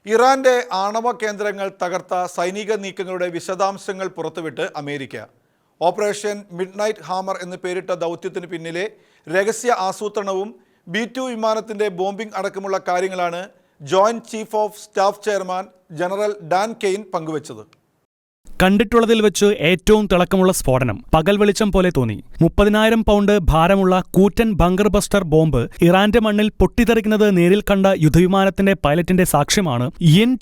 ഇറാന്റെ ആണവ കേന്ദ്രങ്ങൾ തകർത്ത സൈനിക നീക്കങ്ങളുടെ വിശദാംശങ്ങൾ പുറത്തുവിട്ട് അമേരിക്ക. ഓപ്പറേഷൻ മിഡ്നൈറ്റ് ഹാമർ എന്ന് പേരിട്ട ദൗത്യത്തിന് പിന്നിലെ രഹസ്യ ആസൂത്രണവും B-2 വിമാനത്തിന്റെ ബോംബിംഗ് അടക്കമുള്ള കാര്യങ്ങളാണ് joint chief of staff chairman general Dan Kane പങ്കുവച്ചത്. കണ്ടിട്ടുള്ളതിൽ വെച്ച് ഏറ്റവും തിളക്കമുള്ള സ്ഫോടനം. പകൽ വെളിച്ചം പോലെ തോന്നി. 30,000 പൗണ്ട് ഭാരമുള്ള കൂറ്റൻ ബങ്കർ ബസ്റ്റർ ബോംബ് ഇറാന്റെ മണ്ണിൽ പൊട്ടിത്തെറിക്കുന്നത് നേരിൽ കണ്ട യുദ്ധവിമാനത്തിന്റെ പൈലറ്റിന്റെ സാക്ഷ്യമാണ്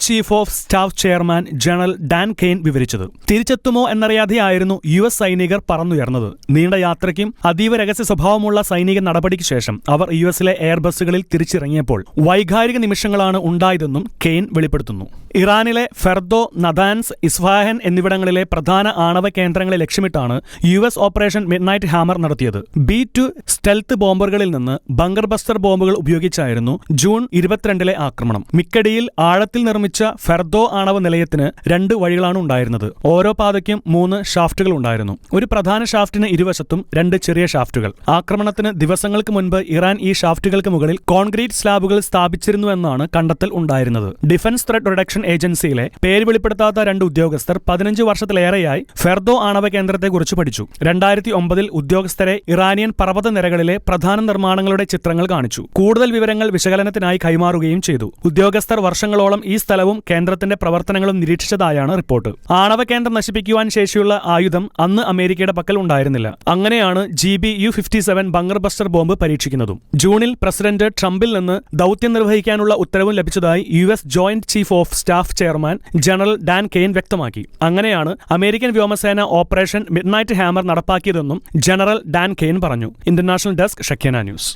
chief of staff chairman general Dan Caine വിവരിച്ചത്. തിരിച്ചെത്തുമോ എന്നറിയാതെയായിരുന്നു US സൈനികർ പറന്നുയർന്നത്. നീണ്ട യാത്രയ്ക്കും അതീവ രഹസ്യ സ്വഭാവമുള്ള സൈനിക നടപടിക്ക് ശേഷം അവർ US-ലെ എയർബസുകളിൽ തിരിച്ചിറങ്ങിയപ്പോൾ വൈകാരിക നിമിഷങ്ങളാണ് ഉണ്ടായതെന്നും കെയ്ൻ വെളിപ്പെടുത്തുന്നു. ഇറാനിലെ ഫെർദോ, നദാൻസ്, ഇസ്ഫാഹൻ എന്നിവിടങ്ങളിലെ പ്രധാന ആണവ കേന്ദ്രങ്ങളെ ലക്ഷ്യമിട്ടാണ് US ഓപ്പറേഷൻ മിഡ്നൈറ്റ് ഹാമർ നടത്തിയത്. B-2 സ്റ്റെൽത്ത് ബോംബറുകളിൽ നിന്ന് ബങ്കർ ബസ്റ്റർ ബോംബുകൾ ഉപയോഗിച്ചായിരുന്നു ജൂൺ 22-ലെ ആക്രമണം. മിക്കടിയിൽ ആഴത്തിൽ നിർമ്മിച്ച ഫെർദോ ആണവ നിലയത്തിന് 2 വഴികളാണ് ഉണ്ടായിരുന്നത്. ഓരോ പാതയ്ക്കും 3 ഷാഫ്റ്റുകൾ ഉണ്ടായിരുന്നു. ഒരു പ്രധാന ഷാഫ്റ്റിന് ഇരുവശത്തും 2 ചെറിയ ഷാഫ്റ്റുകൾ. ആക്രമണത്തിന് ദിവസങ്ങൾക്ക് മുൻപ് ഇറാൻ ഈ ഷാഫ്റ്റുകൾക്ക് മുകളിൽ കോൺക്രീറ്റ് സ്ലാബുകൾ സ്ഥാപിച്ചിരുന്നുവെന്നാണ് കണ്ടെത്തൽ ഉണ്ടായിരുന്നത്. ഡിഫൻസ് ത്രെറ്റ് റിഡക്ഷൻ ഏജൻസിയിലെ പേര് വെളിപ്പെടുത്താത്ത 2 ഉദ്യോഗസ്ഥർ 15 വർഷത്തിലേറെയായി ഫെർദോ ആണവ കേന്ദ്രത്തെക്കുറിച്ച് പഠിച്ചു. 2009-ൽ ഉദ്യോഗസ്ഥരെ ഇറാനിയൻ പർവ്വത നിരകളിലെ പ്രധാന നിർമ്മാണങ്ങളുടെ ചിത്രങ്ങൾ കാണിച്ചു. കൂടുതൽ വിവരങ്ങൾ വിശകലനത്തിനായി കൈമാറുകയും ചെയ്തു. ഉദ്യോഗസ്ഥർ വർഷങ്ങളോളം ഈ സ്ഥലവും കേന്ദ്രത്തിന്റെ പ്രവർത്തനങ്ങളും നിരീക്ഷിച്ചതായാണ് റിപ്പോർട്ട്. ആണവ കേന്ദ്രം നശിപ്പിക്കുവാൻ ശേഷിയുള്ള ആയുധം അന്ന് അമേരിക്കയുടെ പക്കൽ ഉണ്ടായിരുന്നില്ല. അങ്ങനെയാണ് GBU-57 ബങ്കർ ബസ്റ്റർ ബോംബ് പരീക്ഷിക്കുന്നതും. ജൂണിൽ പ്രസിഡന്റ് ട്രംപിൽ നിന്ന് ദൗത്യം നിർവഹിക്കാനുള്ള ഉത്തരവും ലഭിച്ചതായി US joint chief of staff chairman general Dan Caine വ്യക്തമാക്കി. അങ്ങനെയാണ് അമേരിക്കൻ വ്യോമസേന ഓപ്പറേഷൻ മിഡ്നൈറ്റ് ഹാമർ നടപ്പാക്കിയതെന്നും ജനറൽ ഡാൻ കെയ്ൻ പറഞ്ഞു. International desk Shakeena news.